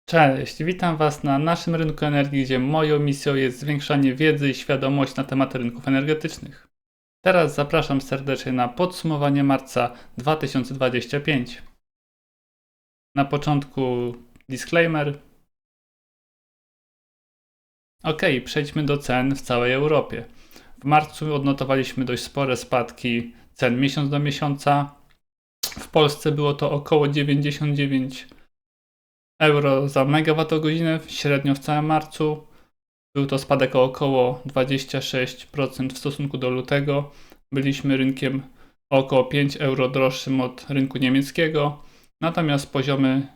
Cześć, witam Was na naszym rynku energii, gdzie moją misją jest zwiększanie wiedzy i świadomości na temat rynków energetycznych. Teraz zapraszam serdecznie na podsumowanie marca 2025. Na początku disclaimer. Ok, przejdźmy do cen w całej Europie. W marcu odnotowaliśmy dość spore spadki cen miesiąc do miesiąca. W Polsce było to około 99 euro za megawattogodzinę średnio w całym marcu. Był to spadek o około 26% w stosunku do lutego. Byliśmy rynkiem o około 5 euro droższym od rynku niemieckiego. Natomiast poziomy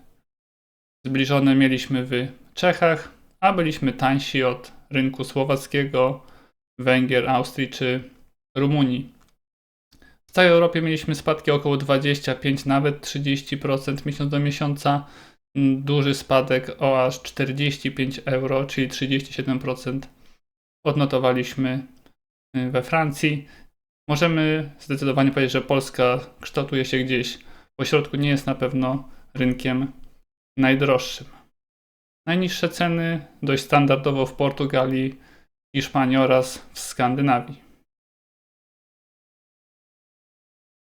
zbliżone mieliśmy w Czechach, a byliśmy tańsi od rynku słowackiego, Węgier, Austrii czy Rumunii. W całej Europie mieliśmy spadki około 25, nawet 30% miesiąc do miesiąca. Duży spadek o aż 45 euro, czyli 37% odnotowaliśmy we Francji. Możemy zdecydowanie powiedzieć, że Polska kształtuje się gdzieś pośrodku, nie jest na pewno rynkiem najdroższym. Najniższe ceny dość standardowo w Portugalii, Hiszpanii oraz w Skandynawii.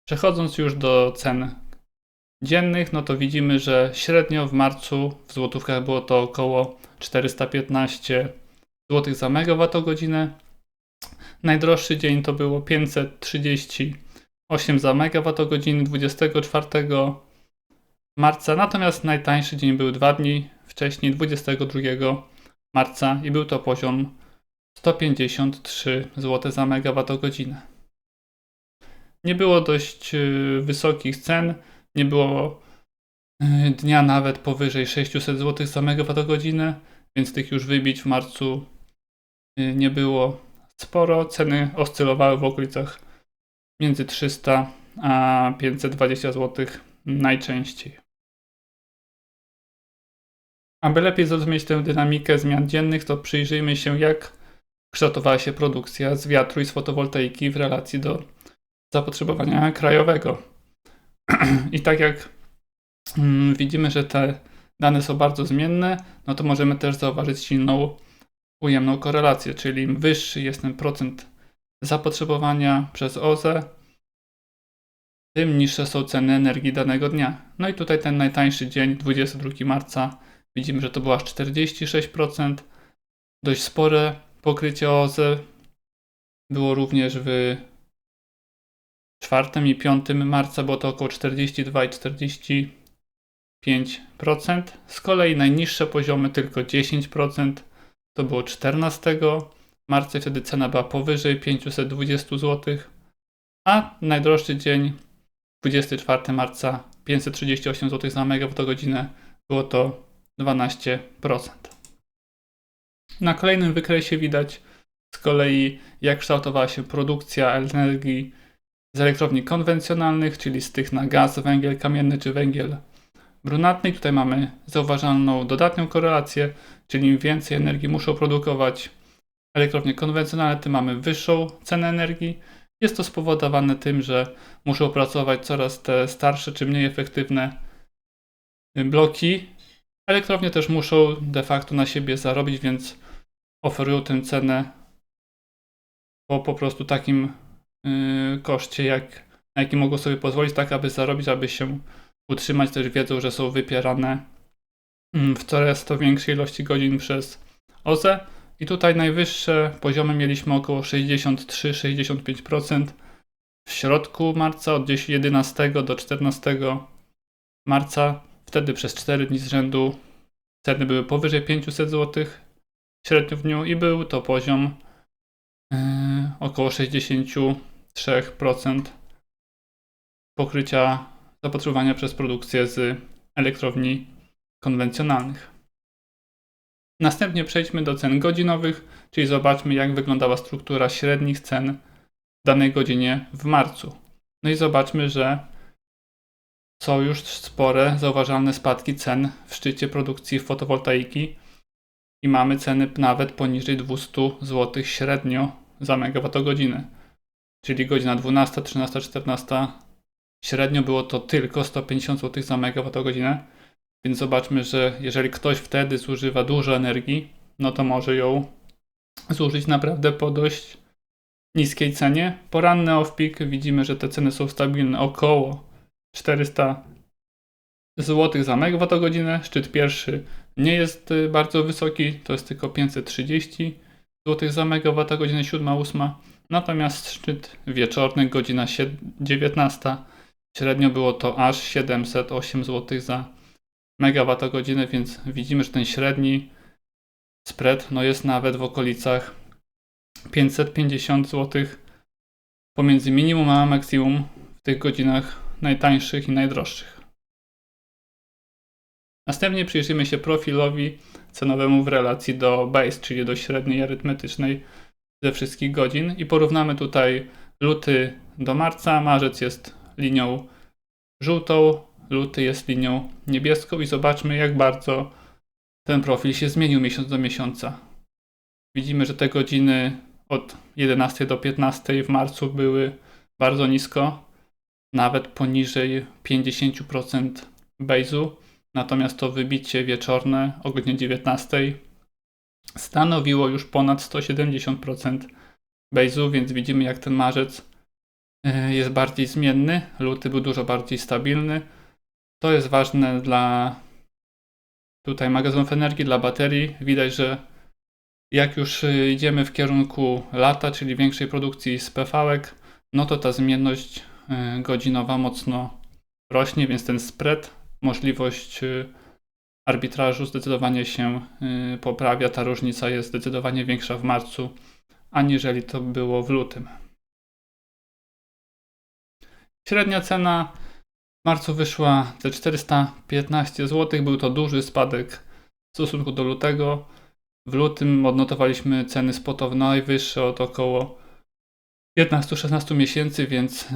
Przechodząc już do cen dziennych, no to widzimy, że średnio w marcu w złotówkach było to około 415 zł za megawattogodzinę. Najdroższy dzień to było 538 za megawattogodzinę 24 marca, natomiast najtańszy dzień był 2 dni wcześniej, 22 marca i był to poziom 153 zł za megawattogodzinę. Nie było dość wysokich cen, nie było dnia nawet powyżej 600 zł za megawattogodzinę, więc tych już wybić w marcu nie było sporo. Ceny oscylowały w okolicach między 300 a 520 zł najczęściej. Aby lepiej zrozumieć tę dynamikę zmian dziennych, to przyjrzyjmy się, jak kształtowała się produkcja z wiatru i z fotowoltaiki w relacji do zapotrzebowania krajowego. I tak jak widzimy, że te dane są bardzo zmienne, no to możemy też zauważyć silną ujemną korelację, czyli im wyższy jest ten procent zapotrzebowania przez OZE, tym niższe są ceny energii danego dnia. No i tutaj ten najtańszy dzień, 22 marca, widzimy, że to było aż 46%. Dość spore pokrycie OZE było również w 4 i 5 marca, było to około 42 i 45%. Z kolei najniższe poziomy tylko 10%. To było 14 marca i wtedy cena była powyżej 520 zł, a najdroższy dzień 24 marca 538 zł za megawattogodzinę, było to 12%. Na kolejnym wykresie widać z kolei, jak kształtowała się produkcja energii z elektrowni konwencjonalnych, czyli z tych na gaz, węgiel kamienny czy węgiel brunatny. Tutaj mamy zauważalną dodatnią korelację, czyli im więcej energii muszą produkować elektrownie konwencjonalne, tym mamy wyższą cenę energii. Jest to spowodowane tym, że muszą pracować coraz te starsze czy mniej efektywne bloki. Elektrownie też muszą de facto na siebie zarobić, więc oferują tę cenę po prostu takim koszcie, na jaki mogą sobie pozwolić, tak aby zarobić, aby się utrzymać. Też wiedzą, że są wypierane w coraz to większej ilości godzin przez OZE. I tutaj najwyższe poziomy mieliśmy około 63-65% w środku marca, od 11 do 14 marca. Wtedy przez 4 dni z rzędu ceny były powyżej 500 zł średnio w dniu i był to poziom około 63% pokrycia zapotrzebowania przez produkcję z elektrowni konwencjonalnych. Następnie przejdźmy do cen godzinowych, czyli zobaczmy, jak wyglądała struktura średnich cen w danej godzinie w marcu. No i zobaczmy, że są już spore, zauważalne spadki cen w szczycie produkcji fotowoltaiki i mamy ceny nawet poniżej 200 zł średnio za megawattogodzinę. Czyli godzina 12, 13, 14 średnio było to tylko 150 zł za megawattogodzinę. Więc zobaczmy, że jeżeli ktoś wtedy zużywa dużo energii, no to może ją zużyć naprawdę po dość niskiej cenie. Poranny off-peak widzimy, że te ceny są stabilne około 400 zł za megawattogodzinę. Szczyt pierwszy nie jest bardzo wysoki, to jest tylko 530 zł za megawattogodzinę, 7-8. Natomiast szczyt wieczorny, godzina 19, średnio było to aż 708 zł za megawattogodzinę, więc widzimy, że ten średni spread jest nawet w okolicach 550 zł pomiędzy minimum a maksimum w tych godzinach najtańszych i najdroższych. Następnie przyjrzymy się profilowi cenowemu w relacji do base, czyli do średniej arytmetycznej ze wszystkich godzin i porównamy tutaj luty do marca. Marzec jest linią żółtą, luty jest linią niebieską i zobaczmy, jak bardzo ten profil się zmienił miesiąc do miesiąca. Widzimy, że te godziny od 11 do 15 w marcu były bardzo nisko, nawet poniżej 50% base'u. Natomiast to wybicie wieczorne o godzinie 19 stanowiło już ponad 170% base'u, więc widzimy, jak ten marzec jest bardziej zmienny. Luty był dużo bardziej stabilny. To jest ważne dla tutaj magazynów energii, dla baterii. Widać, że jak już idziemy w kierunku lata, czyli większej produkcji z PV-ek, no to ta zmienność godzinowa mocno rośnie, więc ten spread, możliwość arbitrażu zdecydowanie się poprawia. Ta różnica jest zdecydowanie większa w marcu, aniżeli to było w lutym. Średnia cena w marcu wyszła ze 415 zł. Był to duży spadek w stosunku do lutego. W lutym odnotowaliśmy ceny spotowe najwyższe od około 15-16 miesięcy, więc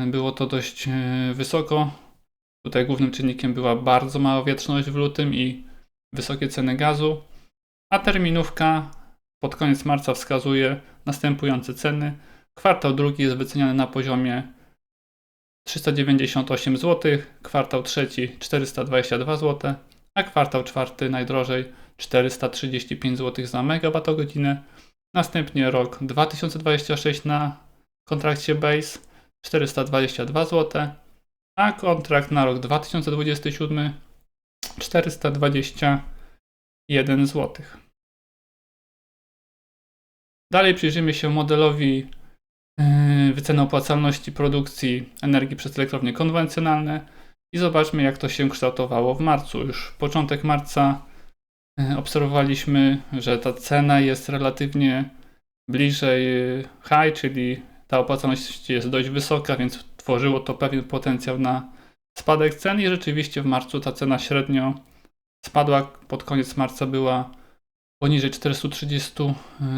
było to dość wysoko. Tutaj głównym czynnikiem była bardzo mała wietrzność w lutym i wysokie ceny gazu, a terminówka pod koniec marca wskazuje następujące ceny. Kwartał drugi jest wyceniany na poziomie 398 zł, kwartał trzeci 422 zł, a kwartał czwarty najdrożej 435 zł za megawattogodzinę. Następnie rok 2026 na kontrakcie base 422 zł, a kontrakt na rok 2027 421 zł. Dalej przyjrzymy się modelowi wyceny opłacalności produkcji energii przez elektrownie konwencjonalne i zobaczmy, jak to się kształtowało w marcu. Już początek marca obserwowaliśmy, że ta cena jest relatywnie bliżej high, czyli ta opłacalność jest dość wysoka, więc tworzyło to pewien potencjał na spadek cen i rzeczywiście w marcu ta cena średnio spadła. Pod koniec marca była poniżej 430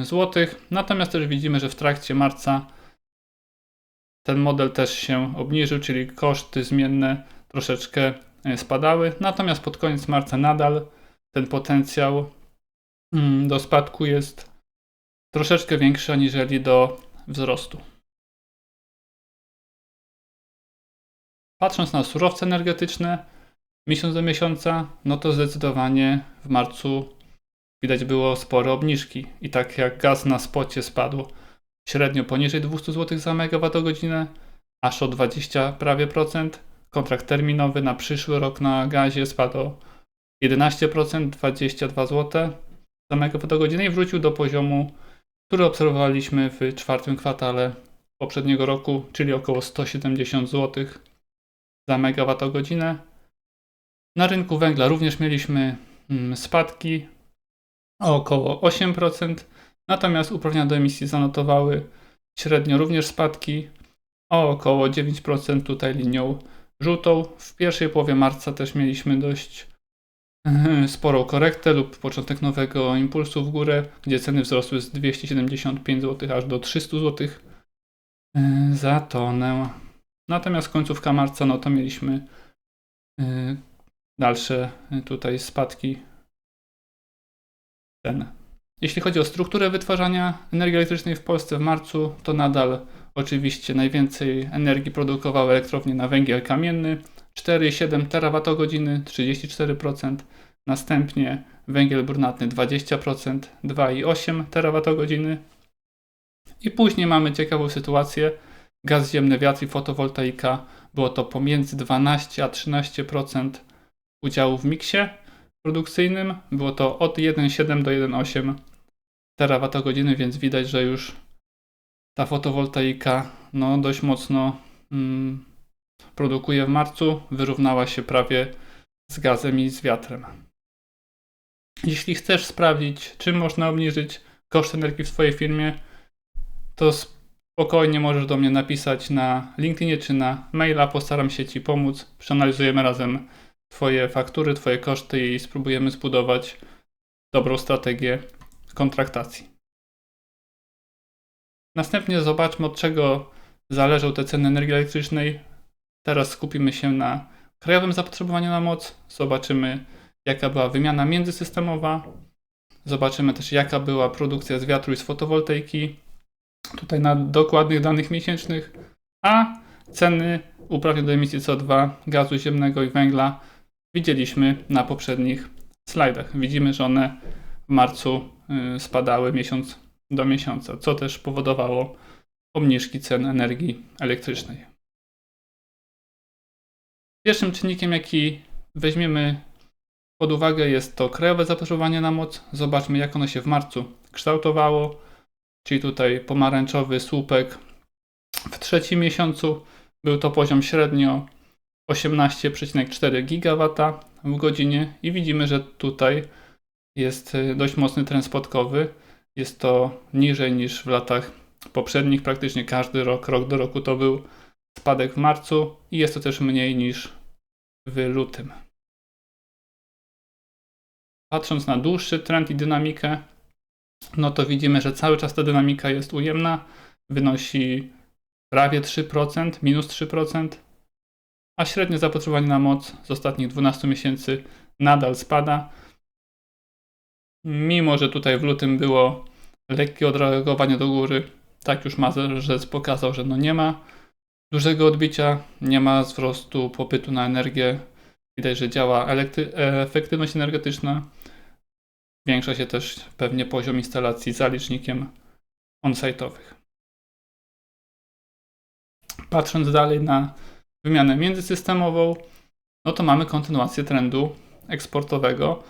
zł. Natomiast też widzimy, że w trakcie marca ten model też się obniżył, czyli koszty zmienne troszeczkę spadały. Natomiast pod koniec marca nadal ten potencjał do spadku jest troszeczkę większy aniżeli do wzrostu. Patrząc na surowce energetyczne miesiąc do miesiąca, no to zdecydowanie w marcu widać było spore obniżki. I tak jak gaz na spocie spadł średnio poniżej 200 zł za megawattogodzinę, aż o 20 prawie procent. Kontrakt terminowy na przyszły rok na gazie spadł o 11%, 22 zł za megawattogodzinę i wrócił do poziomu, który obserwowaliśmy w czwartym kwartale poprzedniego roku, czyli około 170 zł za megawattogodzinę. Na rynku węgla również mieliśmy spadki o około 8%, natomiast uprawnienia do emisji zanotowały średnio również spadki o około 9%, tutaj linią żółtą. W pierwszej połowie marca też mieliśmy dość sporą korektę lub początek nowego impulsu w górę, gdzie ceny wzrosły z 275 zł aż do 300 zł za tonę. Natomiast końcówka marca, no to mieliśmy dalsze tutaj spadki cen. Jeśli chodzi o strukturę wytwarzania energii elektrycznej w Polsce w marcu, to nadal oczywiście najwięcej energii produkowały elektrownie na węgiel kamienny, 4,7 terawatogodziny 34%, następnie węgiel brunatny 20%, 2,8 terawatogodziny i później mamy ciekawą sytuację, gaz ziemny, wiatr i fotowoltaika, było to pomiędzy 12 a 13% udziału w miksie produkcyjnym, było to od 1,7 do 1,8 terawatogodziny, więc widać, że już ta fotowoltaika dość mocno produkuje w marcu, wyrównała się prawie z gazem i z wiatrem. Jeśli chcesz sprawdzić, czym można obniżyć koszt energii w swojej firmie, to spokojnie możesz do mnie napisać na LinkedInie czy na maila, postaram się Ci pomóc. Przeanalizujemy razem Twoje faktury, Twoje koszty i spróbujemy zbudować dobrą strategię kontraktacji. Następnie zobaczmy, od czego zależą te ceny energii elektrycznej. Teraz skupimy się na krajowym zapotrzebowaniu na moc. Zobaczymy, jaka była wymiana międzysystemowa. Zobaczymy też, jaka była produkcja z wiatru i z fotowoltaiki. Tutaj na dokładnych danych miesięcznych. A ceny uprawnień do emisji CO2, gazu ziemnego i węgla widzieliśmy na poprzednich slajdach. Widzimy, że one w marcu spadały miesiąc do miesiąca, co też powodowało obniżki cen energii elektrycznej. Pierwszym czynnikiem, jaki weźmiemy pod uwagę, jest to krajowe zapotrzebowanie na moc. Zobaczmy, jak ono się w marcu kształtowało, czyli tutaj pomarańczowy słupek w trzecim miesiącu. Był to poziom średnio 18,4 GW w godzinie i widzimy, że tutaj jest dość mocny trend spadkowy. Jest to niżej niż w latach poprzednich. Praktycznie każdy rok do roku to był spadek w marcu i jest to też mniej niż w lutym. Patrząc na dłuższy trend i dynamikę, to widzimy, że cały czas ta dynamika jest ujemna. Wynosi prawie 3%, minus 3%, a średnie zapotrzebowanie na moc z ostatnich 12 miesięcy nadal spada. Mimo że tutaj w lutym było lekkie odreagowanie do góry, tak już Mazerzec pokazał, że nie ma dużego odbicia, nie ma wzrostu popytu na energię. Widać, że działa efektywność energetyczna. Zwiększa się też pewnie poziom instalacji zalicznikiem on-site'owych. Patrząc dalej na wymianę międzysystemową, to mamy kontynuację trendu eksportowego.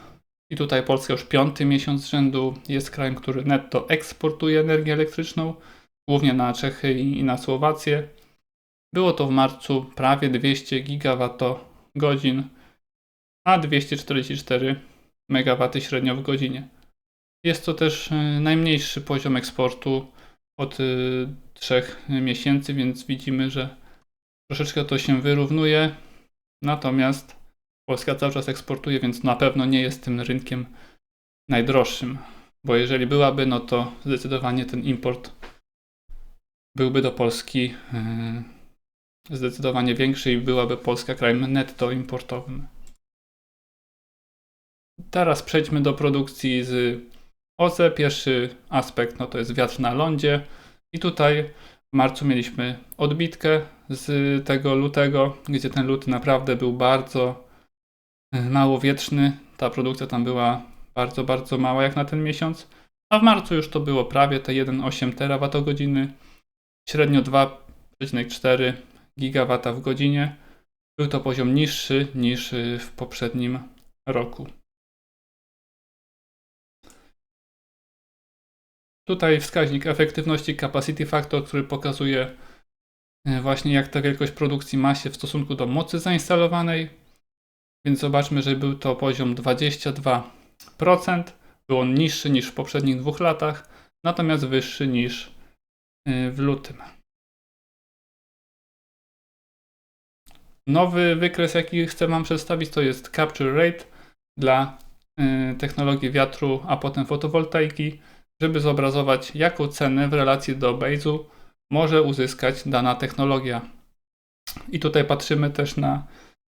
I tutaj Polska już 5. miesiąc z rzędu jest krajem, który netto eksportuje energię elektryczną, głównie na Czechy i na Słowację. Było to w marcu prawie 200 GWh, a 244 MW średnio w godzinie. Jest to też najmniejszy poziom eksportu od 3 miesięcy, więc widzimy, że troszeczkę to się wyrównuje. Natomiast Polska cały czas eksportuje, więc na pewno nie jest tym rynkiem najdroższym, bo jeżeli byłaby, to zdecydowanie ten import byłby do Polski zdecydowanie większy i byłaby Polska krajem netto importowym. Teraz przejdźmy do produkcji z OZE. Pierwszy aspekt to jest wiatr na lądzie i tutaj w marcu mieliśmy odbitkę z tego lutego, gdzie ten luty naprawdę był bardzo mało wietrzny. Ta produkcja tam była bardzo, bardzo mała jak na ten miesiąc, a w marcu już to było prawie te 1,8 terawatogodziny, średnio 2,4 GW w godzinie. Był to poziom niższy niż w poprzednim roku. Tutaj wskaźnik efektywności Capacity Factor, który pokazuje właśnie jak ta wielkość produkcji ma się w stosunku do mocy zainstalowanej. Więc zobaczmy, że był to poziom 22%. Był on niższy niż w poprzednich 2 latach, natomiast wyższy niż w lutym. Nowy wykres, jaki chcę Wam przedstawić, to jest Capture Rate dla technologii wiatru, a potem fotowoltaiki, żeby zobrazować, jaką cenę w relacji do base'u może uzyskać dana technologia. I tutaj patrzymy też na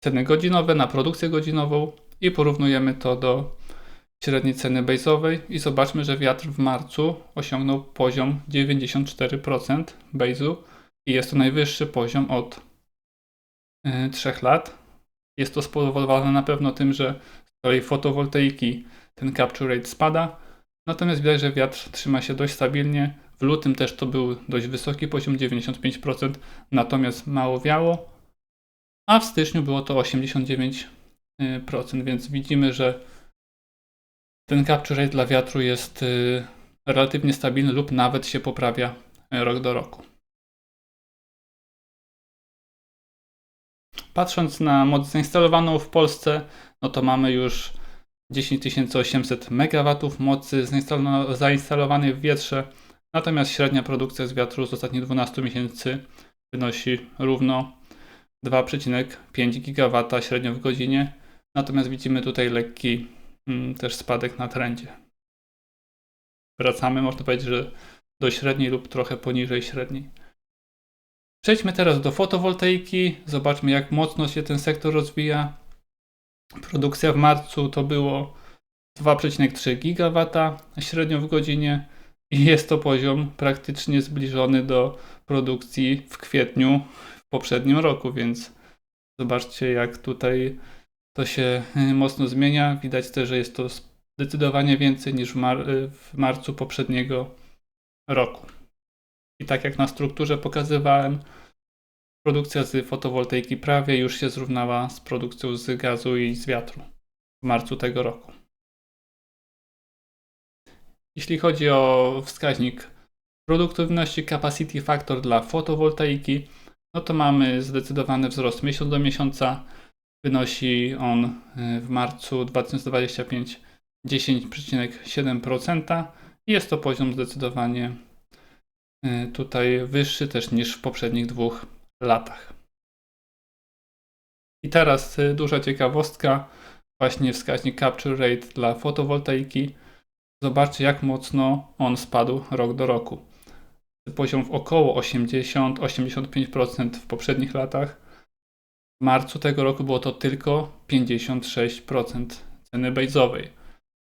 ceny godzinowe, na produkcję godzinową i porównujemy to do średniej ceny base'owej i zobaczmy, że wiatr w marcu osiągnął poziom 94% base'u i jest to najwyższy poziom od 3 lat. Jest to spowodowane na pewno tym, że z kolei fotowoltaiki ten capture rate spada, natomiast widać, że wiatr trzyma się dość stabilnie. W lutym też to był dość wysoki poziom, 95%, natomiast mało wiało, a w styczniu było to 89%, więc widzimy, że ten capture rate dla wiatru jest relatywnie stabilny lub nawet się poprawia rok do roku. Patrząc na moc zainstalowaną w Polsce, no to mamy już 10 800 MW mocy zainstalowanej w wietrze, natomiast średnia produkcja z wiatru z ostatnich 12 miesięcy wynosi równo 2,5 GW średnio w godzinie, natomiast widzimy tutaj lekki też spadek na trendzie. Wracamy, można powiedzieć, że do średniej lub trochę poniżej średniej. Przejdźmy teraz do fotowoltaiki. Zobaczmy, jak mocno się ten sektor rozwija. Produkcja w marcu to było 2,3 GW średnio w godzinie i jest to poziom praktycznie zbliżony do produkcji w kwietniu w poprzednim roku, więc zobaczcie, jak tutaj to się mocno zmienia. Widać też, że jest to zdecydowanie więcej niż w marcu poprzedniego roku. I tak jak na strukturze pokazywałem, produkcja z fotowoltaiki prawie już się zrównała z produkcją z gazu i z wiatru w marcu tego roku. Jeśli chodzi o wskaźnik produktywności Capacity Factor dla fotowoltaiki, no to mamy zdecydowany wzrost miesiąc do miesiąca. Wynosi on w marcu 2025 10,7% i jest to poziom zdecydowanie tutaj wyższy też niż w poprzednich 2 latach. I teraz duża ciekawostka, właśnie wskaźnik Capture Rate dla fotowoltaiki. Zobaczcie, jak mocno on spadł rok do roku. Poziom w około 80-85% w poprzednich latach. W marcu tego roku było to tylko 56% ceny base'owej.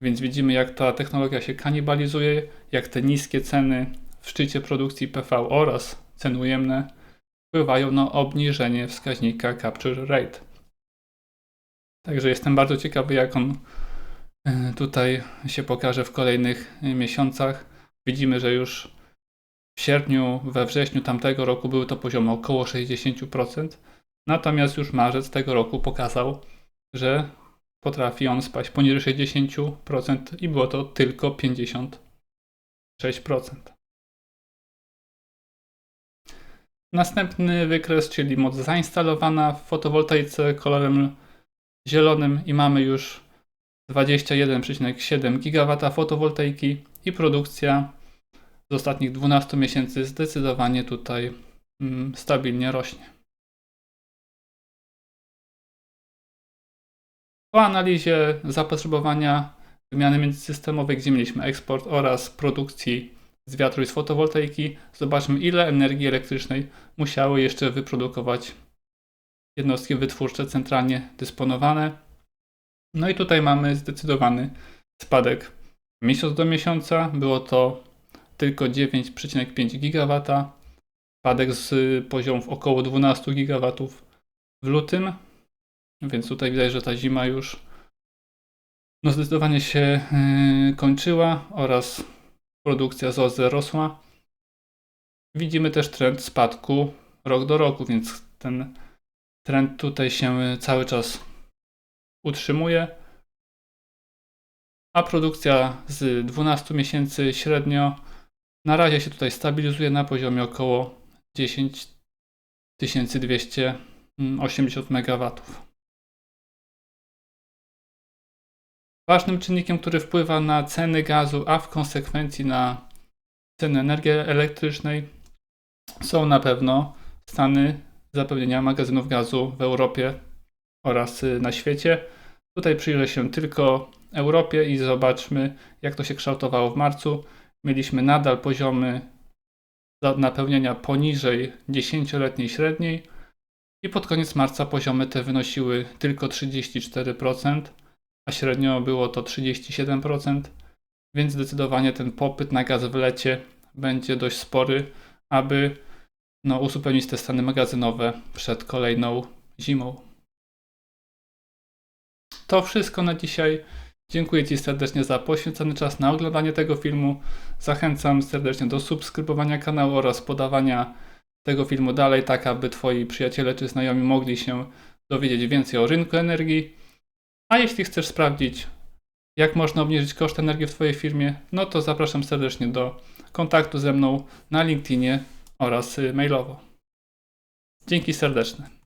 Więc widzimy, jak ta technologia się kanibalizuje, jak te niskie ceny w szczycie produkcji PV oraz ceny ujemne wpływają na obniżenie wskaźnika Capture Rate. Także jestem bardzo ciekawy, jak on tutaj się pokaże w kolejnych miesiącach. Widzimy, że już w sierpniu, we wrześniu tamtego roku były to poziomy około 60%, natomiast już marzec tego roku pokazał, że potrafi on spaść poniżej 60% i było to tylko 56%. Następny wykres, czyli moc zainstalowana w fotowoltaice kolorem zielonym i mamy już 21,7 GW fotowoltaiki i produkcja z ostatnich 12 miesięcy zdecydowanie tutaj stabilnie rośnie. Po analizie zapotrzebowania wymiany międzysystemowej, gdzie mieliśmy eksport oraz produkcji z wiatru i z fotowoltaiki, zobaczmy, ile energii elektrycznej musiały jeszcze wyprodukować jednostki wytwórcze centralnie dysponowane. No i tutaj mamy zdecydowany spadek miesiąc do miesiąca. Było to tylko 9,5 GW. Spadek z poziomów około 12 GW w lutym. Więc tutaj widać, że ta zima już zdecydowanie się kończyła oraz produkcja z OZE rosła. Widzimy też trend spadku rok do roku, więc ten trend tutaj się cały czas utrzymuje. A produkcja z 12 miesięcy średnio na razie się tutaj stabilizuje na poziomie około 10 280 MW. Ważnym czynnikiem, który wpływa na ceny gazu, a w konsekwencji na ceny energii elektrycznej, są na pewno stany zapewnienia magazynów gazu w Europie oraz na świecie. Tutaj przyjrzę się tylko Europie i zobaczmy, jak to się kształtowało w marcu. Mieliśmy nadal poziomy napełnienia poniżej 10-letniej średniej i pod koniec marca poziomy te wynosiły tylko 34%, a średnio było to 37%, więc zdecydowanie ten popyt na gaz w lecie będzie dość spory, aby uzupełnić te stany magazynowe przed kolejną zimą. to wszystko na dzisiaj. Dziękuję Ci serdecznie za poświęcony czas na oglądanie tego filmu. Zachęcam serdecznie do subskrybowania kanału oraz podawania tego filmu dalej, tak aby Twoi przyjaciele czy znajomi mogli się dowiedzieć więcej o rynku energii. A jeśli chcesz sprawdzić, jak można obniżyć koszt energii w Twojej firmie, no to zapraszam serdecznie do kontaktu ze mną na LinkedInie oraz mailowo. Dzięki serdeczne.